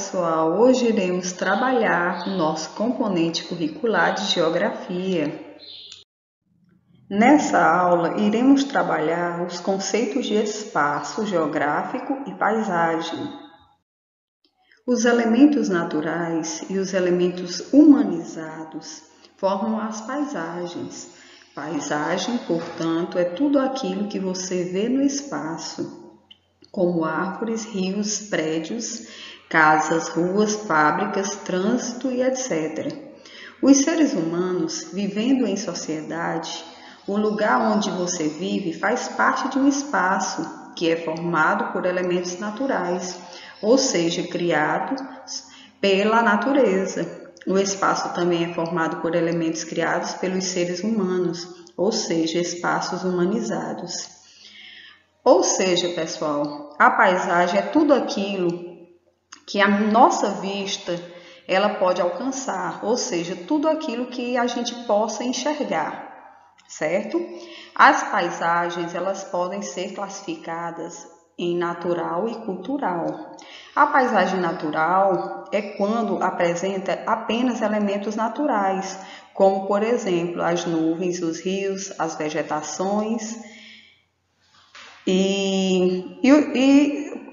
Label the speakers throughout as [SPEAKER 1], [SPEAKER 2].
[SPEAKER 1] pessoal, hoje iremos trabalhar o nosso componente curricular de Geografia. Nessa aula, iremos trabalhar os conceitos de espaço geográfico e paisagem. Os elementos naturais e os elementos humanizados formam as paisagens. Paisagem, portanto, é tudo aquilo que você vê no espaço, como árvores, rios, prédios, casas, ruas, fábricas, trânsito e etc. Os seres humanos, vivendo em sociedade, o lugar onde você vive faz parte de um espaço que é formado por elementos naturais, ou seja, criados pela natureza. O espaço também é formado por elementos criados pelos seres humanos, ou seja, espaços humanizados. Ou seja, pessoal, a paisagem é tudo aquilo que a nossa vista ela pode alcançar, ou seja, tudo aquilo que a gente possa enxergar, certo? As paisagens elas podem ser classificadas em natural e cultural. A paisagem natural é quando apresenta apenas elementos naturais, como por exemplo as nuvens, os rios, as vegetações e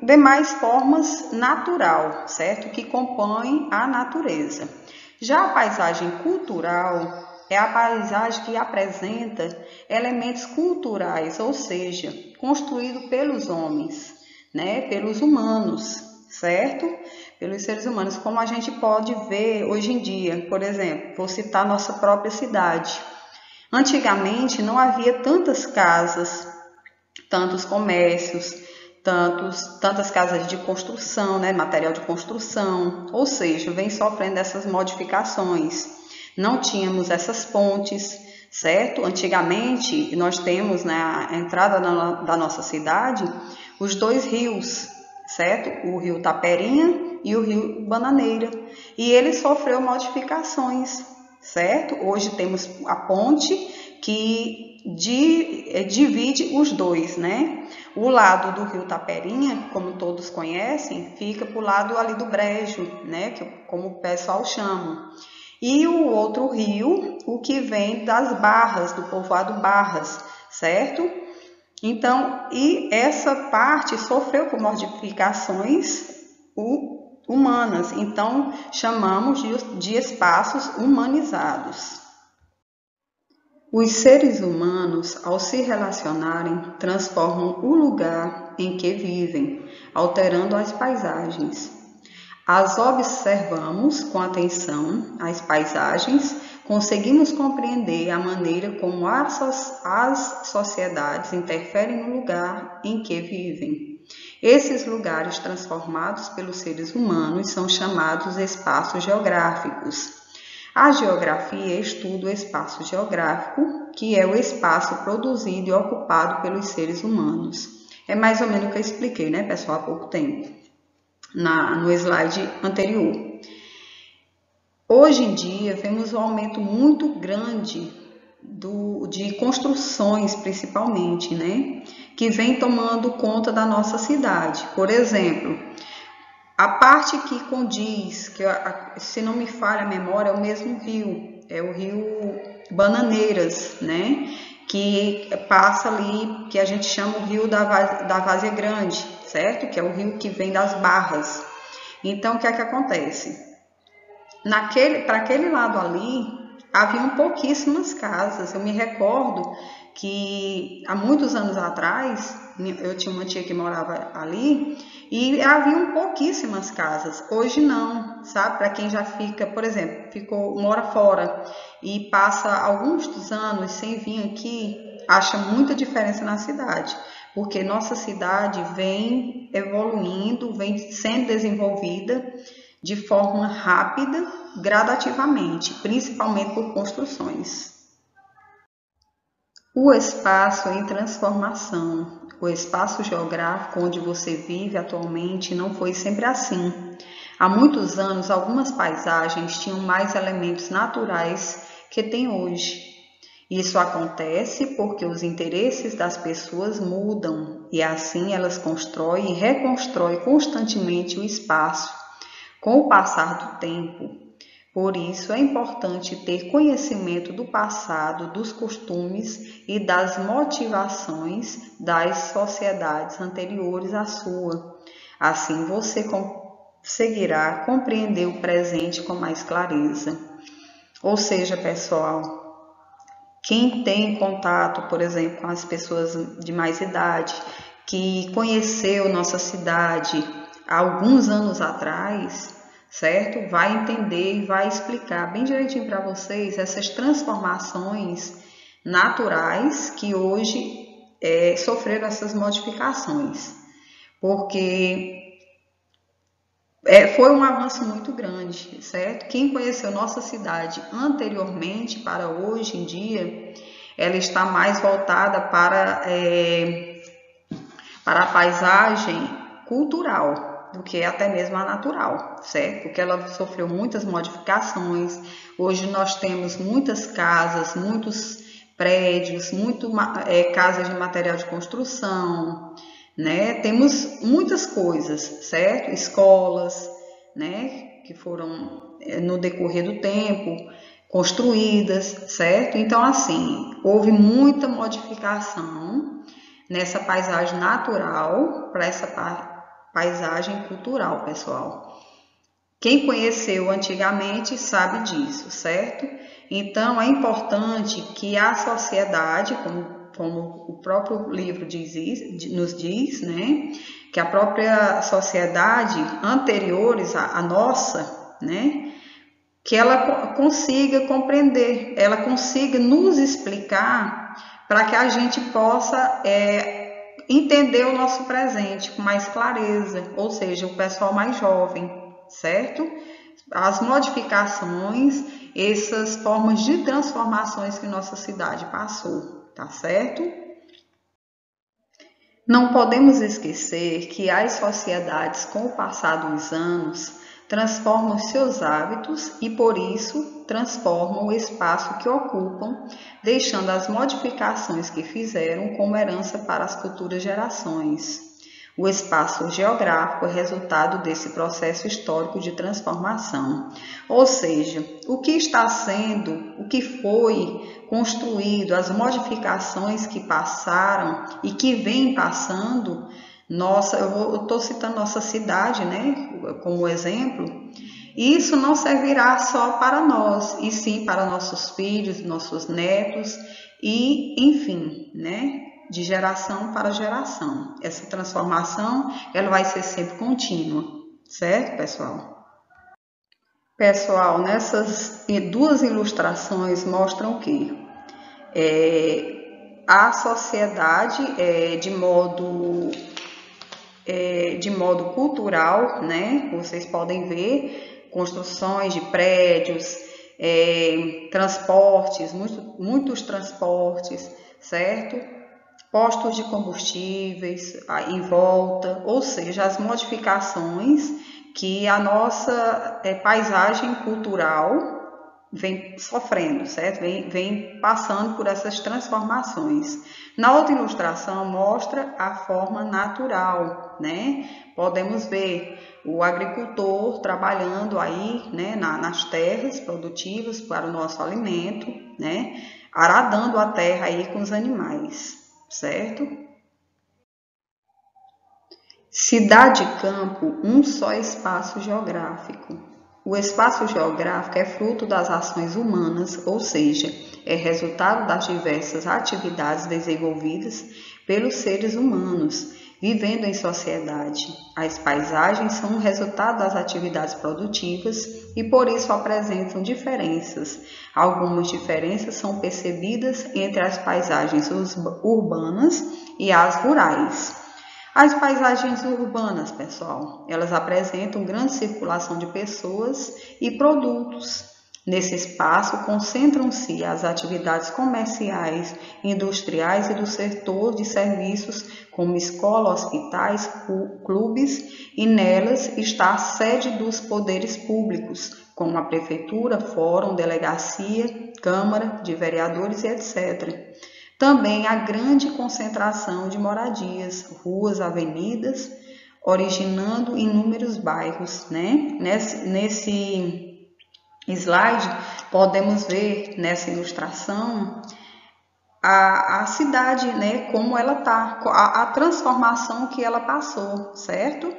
[SPEAKER 1] demais formas natural, certo? Que compõem a natureza. Já a paisagem cultural é a paisagem que apresenta elementos culturais, ou seja, construído pelos homens, né? Pelos humanos, certo? Pelos seres humanos, como a gente pode ver hoje em dia. Por exemplo, vou citar nossa própria cidade. Antigamente não havia tantas casas, tantos comércios, tantas casas de construção, né, material de construção, ou seja, vem sofrendo essas modificações. Não tínhamos essas pontes, certo? Antigamente, nós temos na entrada da nossa cidade os dois rios, certo? O rio Taperinha e o rio Bananeira. E ele sofreu modificações, certo? Hoje temos a ponte que divide os dois, né? O lado do rio Taperinha, como todos conhecem, fica para o lado ali do Brejo, né? Como o pessoal chama. E o outro rio, o que vem das Barras, do povoado Barras, certo? Então, e essa parte sofreu por modificações humanas, então chamamos de espaços humanizados. Os seres humanos, ao se relacionarem, transformam o lugar em que vivem, alterando as paisagens. As observamos com atenção, as paisagens, conseguimos compreender a maneira como as sociedades interferem no lugar em que vivem. Esses lugares transformados pelos seres humanos são chamados espaços geográficos. A geografia estuda o espaço geográfico, que é o espaço produzido e ocupado pelos seres humanos. É mais ou menos o que eu expliquei, né, pessoal, há pouco tempo, no slide anterior. Hoje em dia, vemos um aumento muito grande de construções, principalmente, né, que vem tomando conta da nossa cidade. Por exemplo, a parte que condiz, que se não me falha a memória, é o mesmo rio, é o rio Bananeiras, né? Que passa ali, que a gente chama o rio da Várzea Grande, certo? Que é o rio que vem das Barras. Então, o que é que acontece? Para aquele lado ali, haviam pouquíssimas casas. Eu me recordo que há muitos anos atrás, eu tinha uma tia que morava ali e haviam pouquíssimas casas. Hoje não, sabe? Para quem já fica, por exemplo, mora fora e passa alguns anos sem vir aqui, acha muita diferença na cidade, porque nossa cidade vem evoluindo, vem sendo desenvolvida de forma rápida, gradativamente, principalmente por construções. O espaço em transformação. O espaço geográfico onde você vive atualmente não foi sempre assim. Há muitos anos, algumas paisagens tinham mais elementos naturais que tem hoje. Isso acontece porque os interesses das pessoas mudam e assim elas constroem e reconstroem constantemente o espaço, com o passar do tempo. Por isso, é importante ter conhecimento do passado, dos costumes e das motivações das sociedades anteriores à sua. Assim, você conseguirá compreender o presente com mais clareza. Ou seja, pessoal, quem tem contato, por exemplo, com as pessoas de mais idade, que conheceu nossa cidade há alguns anos atrás, certo? Vai entender e vai explicar bem direitinho para vocês essas transformações naturais que hoje sofreram essas modificações, porque foi um avanço muito grande, certo? Quem conheceu nossa cidade anteriormente para hoje em dia, ela está mais voltada para a paisagem cultural do que até mesmo a natural, certo? Porque ela sofreu muitas modificações. Hoje nós temos muitas casas, muitos prédios, casas de material de construção, né? Temos muitas coisas, certo? Escolas, né? Que foram no decorrer do tempo construídas, certo? Então, assim, houve muita modificação nessa paisagem natural para essa paisagem cultural, pessoal. Quem conheceu antigamente sabe disso, certo? Então, é importante que a sociedade, como o próprio livro nos diz, né? Que a própria sociedade anteriores à nossa, né? Que ela consiga compreender, ela consiga nos explicar para que a gente possa entender o nosso presente com mais clareza, ou seja, o pessoal mais jovem, certo? As modificações, essas formas de transformações que nossa cidade passou, tá certo? Não podemos esquecer que as sociedades, com o passar dos anos, transformam seus hábitos e, por isso, transformam o espaço que ocupam, deixando as modificações que fizeram como herança para as futuras gerações. O espaço geográfico é resultado desse processo histórico de transformação. Ou seja, o que está sendo, o que foi construído, as modificações que passaram e que vem passando, eu estou citando nossa cidade, né, como exemplo, isso não servirá só para nós, e sim para nossos filhos, nossos netos e, enfim, né, de geração para geração. Essa transformação, ela vai ser sempre contínua, certo, pessoal? Pessoal, nessas duas ilustrações mostram que a sociedade, de modo cultural, né? Vocês podem ver construções de prédios, transportes, muitos transportes, certo? Postos de combustíveis em volta, ou seja, as modificações que a nossa paisagem cultural vem sofrendo, certo? Vem passando por essas transformações. Na outra ilustração mostra a forma natural, né? Podemos ver o agricultor trabalhando aí, né, nas terras produtivas para o nosso alimento, né? Aradando a terra aí com os animais, certo? Cidade-campo, um só espaço geográfico. O espaço geográfico é fruto das ações humanas, ou seja, é resultado das diversas atividades desenvolvidas pelos seres humanos, vivendo em sociedade. As paisagens são um resultado das atividades produtivas e por isso apresentam diferenças. Algumas diferenças são percebidas entre as paisagens urbanas e as rurais. As paisagens urbanas, pessoal, elas apresentam grande circulação de pessoas e produtos. Nesse espaço concentram-se as atividades comerciais, industriais e do setor de serviços, como escola, hospitais, clubes, e nelas está a sede dos poderes públicos, como a prefeitura, fórum, delegacia, câmara de vereadores e etc. Também há grande concentração de moradias, ruas, avenidas, originando inúmeros bairros, né? Nesse slide, podemos ver nessa ilustração a cidade, né? Como ela tá, a transformação que ela passou, certo?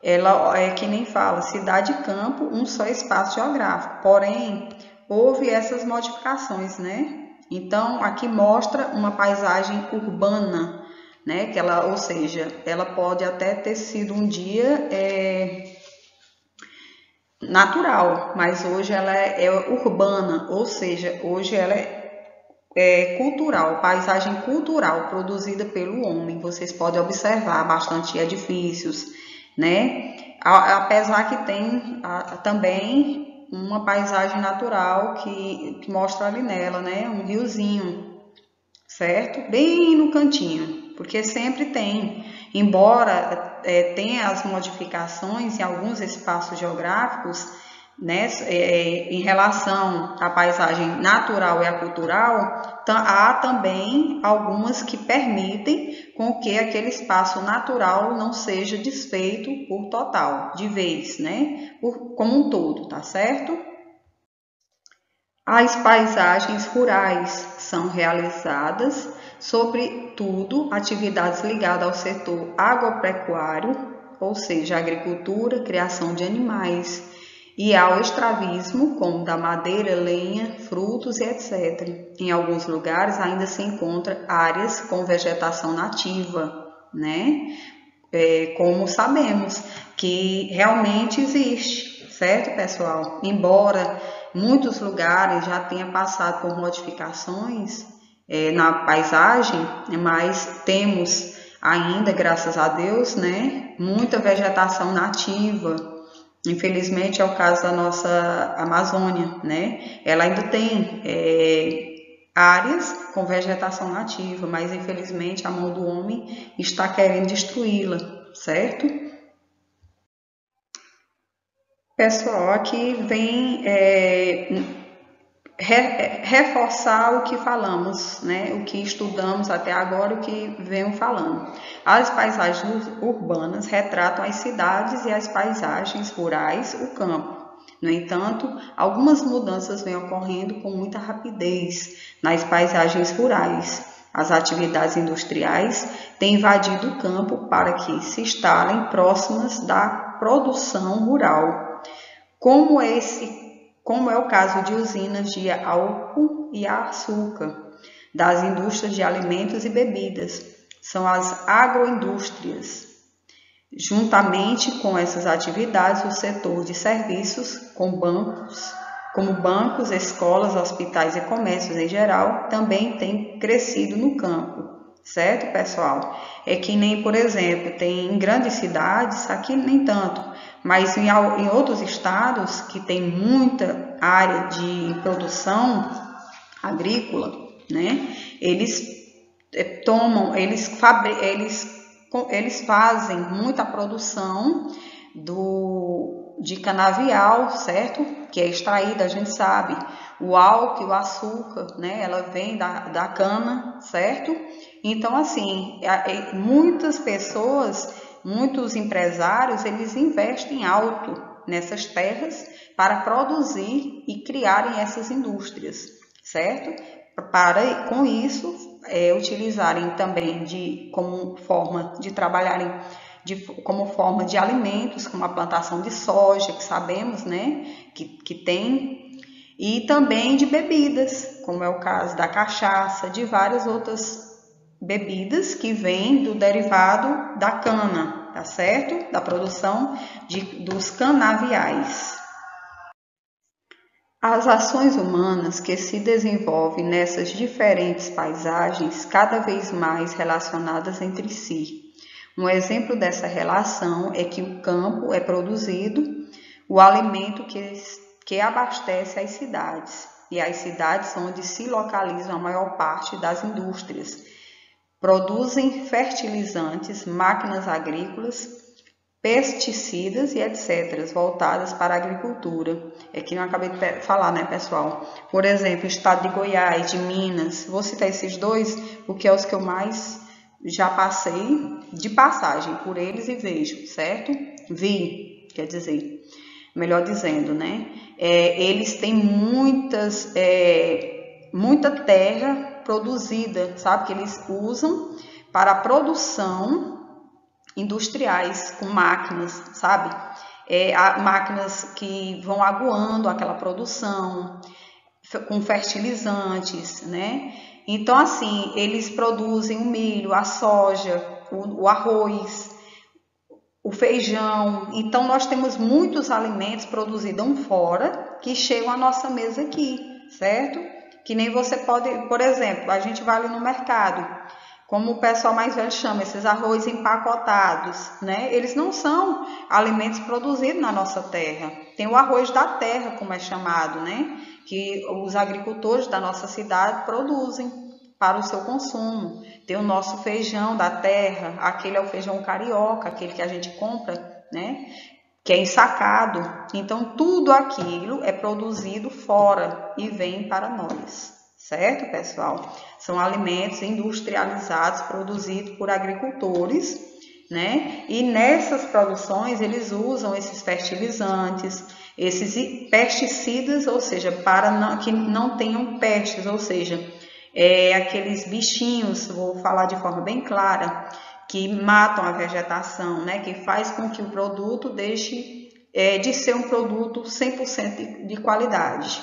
[SPEAKER 1] Ela é que nem fala, cidade e campo, um só espaço geográfico. Porém, houve essas modificações, né? Então, aqui mostra uma paisagem urbana, né? Que ela, ou seja, ela pode até ter sido um dia natural, mas hoje ela é urbana, ou seja, hoje ela é cultural, paisagem cultural produzida pelo homem. Vocês podem observar bastante edifícios, né? Apesar que tem também uma paisagem natural que mostra ali nela, né? Um riozinho, certo? Bem no cantinho, porque sempre tem. Embora tenha as modificações em alguns espaços geográficos, né, em relação à paisagem natural e à cultural, há também algumas que permitem com que aquele espaço natural não seja desfeito por total, de vez, né, como um todo, tá certo? As paisagens rurais são realizadas, sobretudo, atividades ligadas ao setor agropecuário, ou seja, agricultura, criação de animais, e ao extravismo, como da madeira, lenha, frutos e etc. Em alguns lugares ainda se encontra áreas com vegetação nativa, né? Como sabemos que realmente existe, certo, pessoal? Embora muitos lugares já tenham passado por modificações na paisagem, mas temos ainda, graças a Deus, né, muita vegetação nativa. Infelizmente é o caso da nossa Amazônia, né? Ela ainda tem áreas com vegetação nativa, mas infelizmente a mão do homem está querendo destruí-la, certo? Pessoal, aqui vem reforçar o que falamos, né? O que estudamos até agora, o que venho falando. As paisagens urbanas retratam as cidades e as paisagens rurais, o campo. No entanto, algumas mudanças vêm ocorrendo com muita rapidez nas paisagens rurais. As atividades industriais têm invadido o campo para que se instalem próximas da produção rural. Como é o caso de usinas de álcool e açúcar, das indústrias de alimentos e bebidas, são as agroindústrias. Juntamente com essas atividades, o setor de serviços, como bancos, escolas, hospitais e comércios em geral, também tem crescido no campo. Certo, pessoal? É que nem, por exemplo, tem em grandes cidades, aqui nem tanto, mas em outros estados que tem muita área de produção agrícola, né? Eles eles fazem muita produção de canavial, certo? Que é extraída, a gente sabe. O álcool e o açúcar, né? Ela vem da cana, certo? Então, assim, muitas pessoas, muitos empresários, eles investem alto nessas terras para produzir e criarem essas indústrias, certo? Para, com isso, utilizarem também como forma de trabalharem como forma de alimentos, como a plantação de soja, que sabemos, né, que tem, e também de bebidas, como é o caso da cachaça, de várias outras bebidas que vêm do derivado da cana, tá certo? Da produção dos canaviais. As ações humanas que se desenvolvem nessas diferentes paisagens, cada vez mais relacionadas entre si. Um exemplo dessa relação é que o campo é produzido, o alimento que abastece as cidades, e as cidades onde se localizam a maior parte das indústrias. Produzem fertilizantes, máquinas agrícolas, pesticidas e etc., voltadas para a agricultura. É que eu acabei de falar, né, pessoal? Por exemplo, o estado de Goiás, de Minas. Vou citar esses dois porque é os que eu mais já passei de passagem por eles e vejo, certo? Vi, quer dizer, melhor dizendo, né? Eles têm muita terra produzida, sabe? Que eles usam para a produção industriais, com máquinas, sabe? Máquinas que vão aguando aquela produção, com fertilizantes, né? Então, assim, eles produzem o milho, a soja, o arroz, o feijão. Então, nós temos muitos alimentos produzidos fora que chegam à nossa mesa aqui, certo? Que nem você pode, por exemplo, a gente vai ali no mercado, como o pessoal mais velho chama, esses arroz empacotados, né? Eles não são alimentos produzidos na nossa terra. Tem o arroz da terra, como é chamado, né? Que os agricultores da nossa cidade produzem para o seu consumo. Tem o nosso feijão da terra, aquele é o feijão carioca, aquele que a gente compra, né? Que é ensacado. Então, tudo aquilo é produzido fora e vem para nós, certo, pessoal? São alimentos industrializados, produzidos por agricultores, né? E nessas produções eles usam esses fertilizantes, esses pesticidas, ou seja, para que não tenham pestes, ou seja, aqueles bichinhos, vou falar de forma bem clara, que matam a vegetação, né? Que faz com que o produto deixe de ser um produto 100% de qualidade.